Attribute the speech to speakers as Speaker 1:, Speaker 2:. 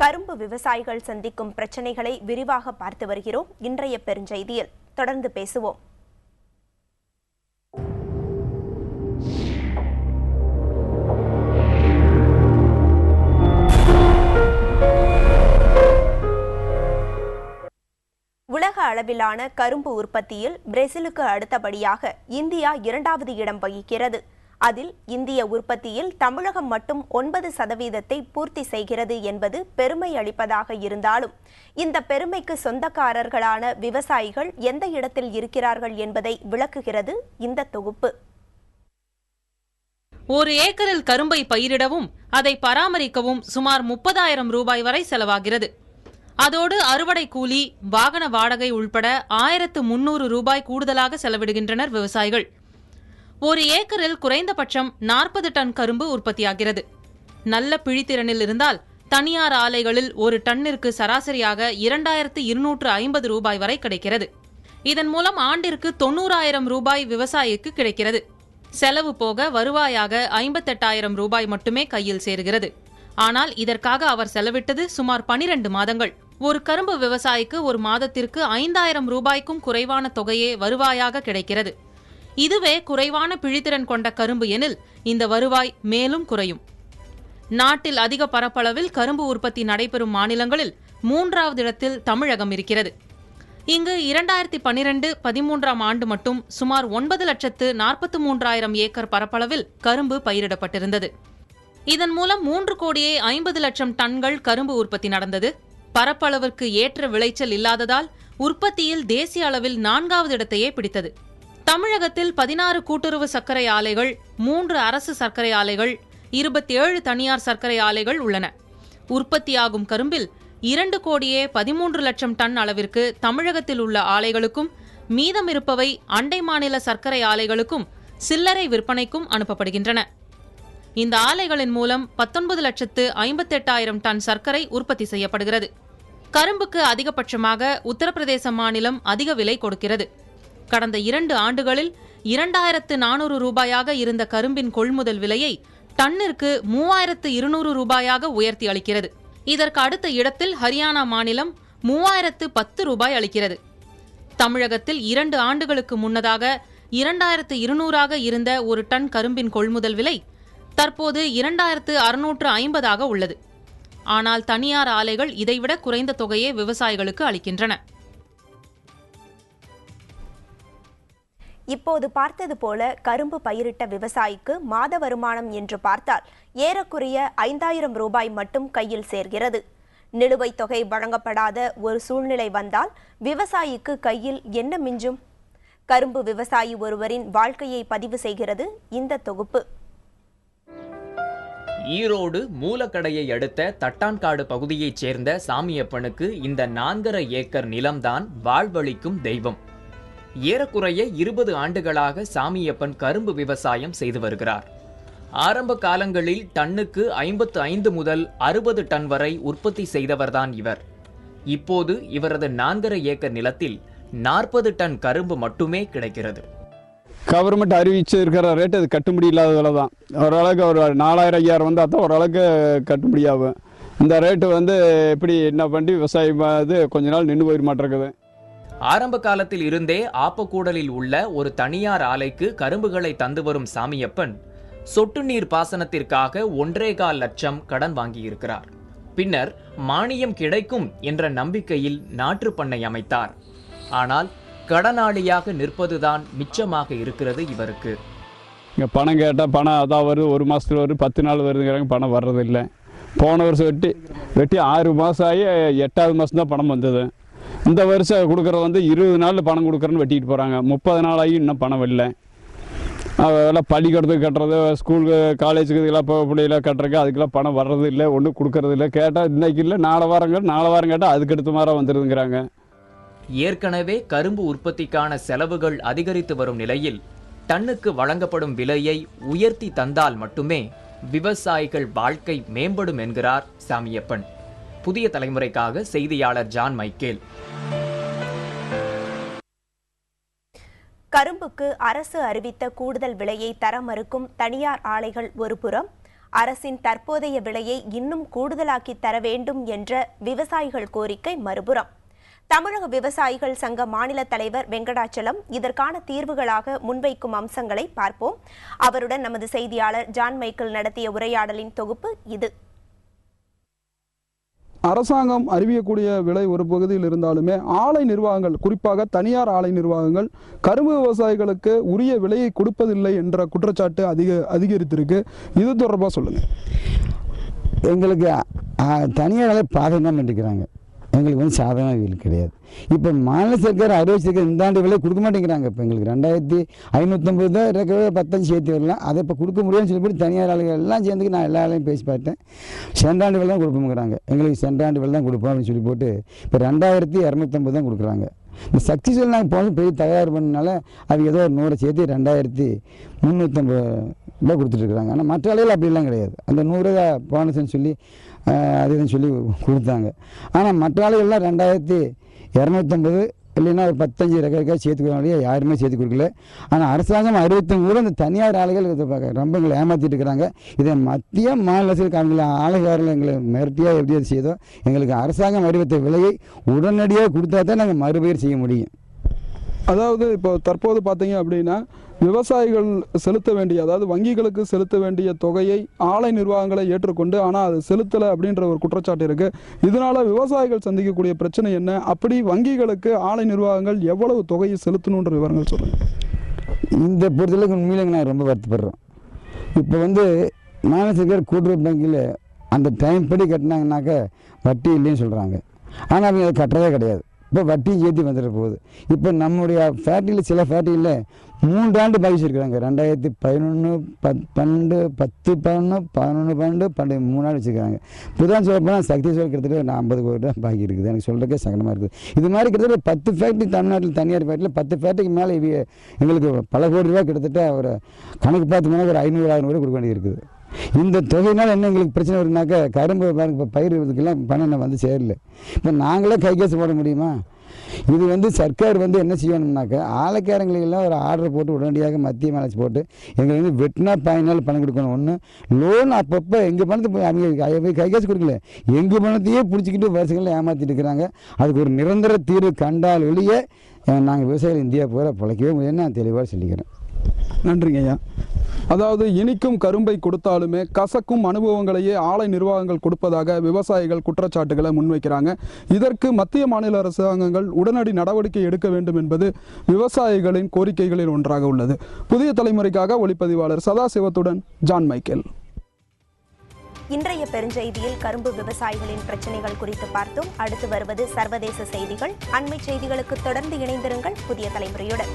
Speaker 1: கரும்பு விவசாயிகள் சந்திக்கும் பிரச்சனைகளை விரிவாக பார்த்து வருகிறோம். இன்றைய பெருஞ்செய்தியில் தொடர்ந்து பேசுவோம். உலக அளவிலான கரும்பு உற்பத்தியில் பிரேசிலுக்கு அடுத்தபடியாக இந்தியா 2வது இடம் வகிக்கிறது. அதில் இந்திய உற்பத்தியில் தமிழகம் மட்டும் 9% பூர்த்தி செய்கிறது என்பது பெருமை அளிப்பதாக இருந்தாலும் இந்த பெருமைக்கு சொந்தக்காரர்களான விவசாயிகள் எந்த இடத்தில் இருக்கிறார்கள் என்பதை விளக்குகிறது இந்த தொகுப்பு.
Speaker 2: ஒரு ஏக்கரில் கரும்பை பயிரிடவும் அதை பராமரிக்கவும் சுமார் 30,000 ரூபாய் வரை செலவாகிறது. அதோடு அறுவடை கூலி, வாகன வாடகை உள்பட 1,300 ரூபாய் கூடுதலாக செலவிடுகின்றனர் விவசாயிகள். ஒரு ஏக்கரில் குறைந்தபட்சம் 40 டன் கரும்பு உற்பத்தியாகிறது. நல்ல பிழித்திறனில் இருந்தால் தனியார் ஆலைகளில் ஒரு டன்னிற்கு சராசரியாக 2,250 ரூபாய் வரை கிடைக்கிறது. இதன் மூலம் ஆண்டிற்கு 90,000 ரூபாய் விவசாயிக்கு கிடைக்கிறது. செலவு போக வருவாயாக 58,000 ரூபாய் மட்டுமே கையில் சேருகிறது. ஆனால் இதற்காக அவர் செலவிட்டது சுமார் 12 மாதங்கள். ஒரு கரும்பு விவசாயிக்கு ஒரு மாதத்திற்கு 5,000 ரூபாய்க்கும் குறைவான தொகையே வருவாயாக கிடைக்கிறது. இதுவே குறைவான பிழித்திறன் கொண்ட கரும்பு எனில் இந்த வருவாய் மேலும் குறையும். நாட்டில் அதிக பரப்பளவில் கரும்பு உற்பத்தி நடைபெறும் மாநிலங்களில் 3வது இடத்தில் தமிழகம் இருக்கிறது. இங்கு 2012-13 ஆண்டு மட்டும் சுமார் 9,43,000 ஏக்கர் பரப்பளவில் கரும்பு பயிரிடப்பட்டிருந்தது. இதன் மூலம் 3,50,00,000 டன்கள் கரும்பு உற்பத்தி நடந்தது. பரப்பளவிற்கு ஏற்ற விளைச்சல் இல்லாததால் உற்பத்தியில் தேசிய அளவில் 4வது இடத்தையே பிடித்தது. தமிழகத்தில் 16 கூட்டுறவு சர்க்கரை ஆலைகள், 3 அரசு சர்க்கரை ஆலைகள், 27 தனியார் சர்க்கரை ஆலைகள் உள்ளன. உற்பத்தியாகும் கரும்பில் 2,13,00,000 டன் அளவிற்கு தமிழகத்தில் உள்ள ஆலைகளுக்கும், மீதமிருப்பவை அண்டை மாநில சர்க்கரை ஆலைகளுக்கும் சில்லறை விற்பனைக்கும் அனுப்பப்படுகின்றன. இந்த ஆலைகளின் மூலம் 19,58,000 டன் சர்க்கரை உற்பத்தி செய்யப்படுகிறது. கரும்புக்கு அதிகபட்சமாக உத்தரப்பிரதேச மாநிலம் அதிக விலை கொடுக்கிறது. கடந்த 2 ஆண்டுகளில் 2,400 ரூபாயாக இருந்த கரும்பின் கொள்முதல் விலையை டன்னிற்கு 3,200 ரூபாயாக உயர்த்தி அளிக்கிறது. இதற்கு அடுத்த இடத்தில் ஹரியானா மாநிலம் 3,010 ரூபாய் அளிக்கிறது. தமிழகத்தில் 2 ஆண்டுகளுக்கு முன்னதாக 2,200 இருந்த ஒரு டன் கரும்பின் கொள்முதல் விலை தற்போது 2,650 உள்ளது. ஆனால் தனியார் ஆலைகள் இதைவிட குறைந்த தொகையே விவசாயிகளுக்கு அளிக்கின்றன.
Speaker 1: இப்போது பார்த்தது போல கரும்பு பயிரிட்ட விவசாயிக்கு மாத வருமானம் என்று பார்த்தால் ஏறக்குறைய 5,000 ரூபாய் மட்டும் கையில் சேர்கிறது. நிலுவைத் தொகை வழங்கப்படாத ஒரு சூழ்நிலை வந்தால் விவசாயிக்கு கையில் என்ன மிஞ்சும்? கரும்பு விவசாயி ஒருவரின் வாழ்க்கையை பதிவு செய்கிறது இந்த தொகுப்பு.
Speaker 3: ஈரோடு மூலக்கடையை அடுத்த தட்டான்காடு பகுதியைச் சேர்ந்த சாமியப்பனுக்கு இந்த 4,5 ஏக்கர் நிலம்தான் வாழ்வளிக்கும் தெய்வம். ஏறக்குறைய 20 ஆண்டுகளாக சாமியப்பன் கரும்பு விவசாயம் செய்து வருகிறார். ஆரம்ப காலங்களில் டன்னுக்கு 55 முதல் 60 டன் வரை உற்பத்தி செய்தவர்தான் இவர். இப்போது இவரது 4,5 ஏக்கர் நிலத்தில் 40 டன் கரும்பு மட்டுமே கிடைக்கிறது.
Speaker 4: கவர்மெண்ட் அறிவிச்சு இருக்கிற ரேட்டு அது கட்டுப்படி இல்லாத விலை தான். ஓரளவுக்கு ஒரு 4,000-5,000 வந்தால் தான் ஓரளவுக்கு கட்டுப்படியாகும். இந்த ரேட்டு எப்படி என்ன பண்ணி விவசாயம் கொஞ்ச நாள் நின்று போயிட மாட்டேங்குது.
Speaker 3: ஆரம்ப காலத்தில் இருந்தே ஆப்பக்கூடலில் உள்ள ஒரு தனியார் ஆலைக்கு கரும்புகளை தந்து வரும் சாமியப்பன் சொட்டு நீர் பாசனத்திற்காக 1,25 லட்சம் கடன் வாங்கியிருக்கிறார். பின்னர் மானியம் கிடைக்கும் என்ற நம்பிக்கையில் நாற்று பண்ணை அமைத்தார். ஆனால் கடனாளியாக நிற்பதுதான் மிச்சமாக இருக்கிறது இவருக்கு.
Speaker 4: இங்கே பணம் கேட்டால் பணம் அதான் வருது, ஒரு மாதத்தில் வருது, 10 நாள் வருதுங்கிறாங்க, பணம் வர்றதில்லை. போன வருஷம் வெட்டி 6 மாதம் ஆகி 8வது மாதம் தான் பணம் வந்தது. இந்த வருஷம் கொடுக்குறது 20 நாளில் பணம் கொடுக்குறேன்னு வெட்டிட்டு போகிறாங்க. 30 நாள் ஆகி இன்னும் பணம் வரல. அதெல்லாம் பள்ளிக்கூடத்துக்கு கட்டுறது, ஸ்கூலுக்கு காலேஜுக்கு இதெல்லாம் பிள்ளைகளாக கட்டுறதுக்கு அதுக்கெல்லாம் பணம் வர்றது இல்லை, ஒன்றும் கொடுக்கறது இல்லை. கேட்டால் இன்னைக்கு இல்லை, நாளை வாரம் கேட்டால் அதுக்கு அடுத்த மாதிரி வந்துடுதுங்கிறாங்க.
Speaker 3: ஏற்கனவே கரும்பு உற்பத்திக்கான செலவுகள் அதிகரித்து வரும் நிலையில் டன்னுக்கு வழங்கப்படும் விலையை உயர்த்தி தந்தால் மட்டுமே விவசாயிகள் வாழ்க்கை மேம்படும் என்கிறார் சாமியப்பன். புதிய தலைமுறைக்காக செய்தியாளர் ஜான் மைக்கேல்.
Speaker 1: கரும்புக்கு அரசு அறிவித்த கூடுதல் விலையை தர மறுக்கும் தனியார் ஆலைகள் ஒருபுறம், அரசின் தற்போதைய விலையை இன்னும் கூடுதலாக்கி தர வேண்டும் என்ற விவசாயிகள் கோரிக்கை மறுபுறம். தமிழக விவசாயிகள் சங்க மாநில தலைவர் வெங்கடாச்சலம் இதற்கான தீர்வுகளாக முன்வைக்கும் அம்சங்களை பார்ப்போம். அவருடன் நமது செய்தியாளர் ஜான் மைக்கேல் நடத்திய உரையாடலின் தொகுப்பு இது.
Speaker 5: அரசாங்கம் அறிவிக்கக்கூடிய விலை ஒரு பகுதியில் இருந்தாலுமே ஆலை நிர்வாகங்கள், குறிப்பாக தனியார் ஆலை நிர்வாகங்கள் கரும்பு விவசாயிகளுக்கு உரிய விலையை கொடுப்பதில்லை என்ற குற்றச்சாட்டு அதிகரித்திருக்கு. இது தொடர்பாக சொல்லுங்க.
Speaker 6: எங்களுக்கு தனியார் ஆலை பாதகம் பண்ணிக்கிறாங்க, எங்களுக்கு வந்து சாதாரண விலை கிடையாது. இப்போ மாநில சர்க்கார் அறிவிச்சிருக்க இந்த ஆண்டு விலை கொடுக்க மாட்டேங்கிறாங்க. இப்போ எங்களுக்கு 2550 தான் இருக்கவே 15 சேர்த்து வரலாம். அதை இப்போ கொடுக்க முடியும்னு சொல்லி தனியார் ஆளுகள் எல்லாம் சேர்ந்துக்கு நான் எல்லா ஆளையும் பேசி பார்த்தேன். சென்றாண்டு விலை தான் கொடுப்போங்கிறாங்க. எங்களுக்கு சென்றாண்டு விலை தான் கொடுப்போம் அப்படின்னு சொல்லி போட்டு இப்போ 2250 தான் கொடுக்குறாங்க. இந்த சக்திஸ்வல் நாங்கள் போனது பெரிய தயார் பண்ணனால அது ஏதோ 100 சேர்த்து 2350 ரூபாய் கொடுத்துட்ருக்குறாங்க. ஆனால் மற்ற ஆலைகள் அப்படிலாம் கிடையாது. அந்த 100 போனஸ்ன்னு சொல்லி அதுன்னு சொல்லி கொடுத்தாங்க. ஆனால் மற்ற ஆளுகள்லாம் 2250 இல்லைன்னா ஒரு 15 ரெக்கார்டுக்காக சேர்த்துக்கிறவங்க யாருமே சேர்த்து கொடுக்கல. ஆனால் அரசாங்கம் 63 அந்த தனியார் ஆலைகள் ரொம்ப எங்களை ஏமாற்றிட்டு இருக்கிறாங்க. இதை மத்திய மாநில அரசுக்கு அவங்கள ஆலைகாரில் எங்களை மிரட்டியாக எப்படி அது செய்தோ எங்களுக்கு அரசாங்கம் அறிவித்த விலையை உடனடியாக கொடுத்தா தான் நாங்கள் மறுபயிர் செய்ய முடியும்.
Speaker 5: அதாவது இப்போ தற்போது பார்த்தீங்க அப்படின்னா விவசாயிகள் செலுத்த வேண்டிய, அதாவது வங்கிகளுக்கு செலுத்த வேண்டிய தொகையை ஆலை நிர்வாகங்களை ஏற்றுக்கொண்டு ஆனால் அது செலுத்தலை அப்படின்ற ஒரு குற்றச்சாட்டு இருக்குது. இதனால் விவசாயிகள் சந்திக்கக்கூடிய பிரச்சனை என்ன? அப்படி வங்கிகளுக்கு ஆலை நிர்வாகங்கள் எவ்வளவு தொகையை செலுத்தணுன்ற விவரங்கள் சொல்லுங்கள்.
Speaker 6: இந்த பொறுத்தளவுக்கு உண்மையிலேங்க நான் ரொம்ப வருத்தப்படுறோம். இப்போ வந்து மாநில சர்க்கார் கூட்டுறவு வங்கியில் அந்த டைம் படி கட்டினாங்கனாக்க வட்டி இல்லைன்னு சொல்கிறாங்க. ஆனால் அவங்க அதை கட்டுறதே கிடையாது. இப்போ வட்டியும் சேர்த்து வந்துட போகுது. இப்போ நம்முடைய ஃபேக்ட்ரியில் சில ஃபேக்ட்ரியில் 3 ஆண்டு பாக்கி வச்சுருக்காங்க. 2011, 12, 10, 11, 11, 12, 12 3 ஆண்டு வச்சுருக்காங்க. புதான் சொல்ல போனால் சக்திஸ்வல் கிட்டத்தட்ட 50 கோடி ரூபா பாக்கி இருக்குது. எனக்கு சொல்கிறக்கே சங்கடமாக இருக்குது. இது மாதிரி கிட்டத்தட்ட 10 ஃபேக்ட்ரி தமிழ்நாட்டில் தனியார் ஃபேக்ட்ரியில் 10 ஃபேக்ட்ரிக்கு மேலே எங்களுக்கு பல கோடி ரூபா கிட்டத்தட்ட ஒரு கணக்கு பார்த்து போனால் ஒரு 500,000 ரூபா கொடுக்க வேண்டியது இருக்குது. இந்த தொகையினால் என்ன எங்களுக்கு பிரச்சனை வருதுனாக்கா கரும்பு இப்போ பயிர் இதுக்கெல்லாம் பணம் வந்து சேரல. இப்போ நாங்களே கை காசு போட முடியுமா? இது வந்து சர்க்கார் வந்து என்ன செய்யணும்னாக்கா ஆலைக்காரங்களுக்கெல்லாம் ஒரு ஆர்டர் போட்டு உடனடியாக மத்திய மேலே போட்டு எங்களுக்கு வந்து வெட்டினா பாயினால் பணம் கொடுக்கணும். ஒன்று லோன் அப்பப்போ எங்கள் பணத்தை அவங்க கை காசு கொடுக்கல, எங்கள் பணத்தையே பிடிச்சிக்கிட்டு வருஷங்களில் ஏமாற்றிட்டு இருக்கிறாங்க. அதுக்கு ஒரு நிரந்தர தீர்வு கண்டால் வெளியே நாங்கள் விவசாயிகள் இந்தியா பூரா பிழைக்கவே முடியும்னு நான் தெளிவாக சொல்லிக்கிறேன்.
Speaker 5: நன்றிங்க ஐயா. அதாவது இனிக்கும் கரும்பை கொடுத்தாலுமே கசக்கும் அனுபவங்களையே ஆலை நிர்வாகங்கள் கொடுப்பதாக விவசாயிகள் குற்றச்சாட்டுகளை முன்வைக்கிறாங்க. இதற்கு மத்திய மாநில அரசாங்கங்கள் உடனடி நடவடிக்கை எடுக்க வேண்டும் என்பது விவசாயிகளின் கோரிக்கைகளில் ஒன்றாக உள்ளது. புதிய தலைமுறைக்காக ஒளிப்பதிவாளர் சதாசிவத்துடன் ஜான் மைக்கேல்.
Speaker 1: இன்றைய பெருஞ்செய்தியில் கரும்பு விவசாயிகளின் பிரச்சனைகள் குறித்து பார்த்தோம். அடுத்து வருவது சர்வதேச செய்திகள். அண்மை செய்திகளுக்கு தொடர்ந்து இணைந்திருங்கள் புதிய தலைமுறையுடன்.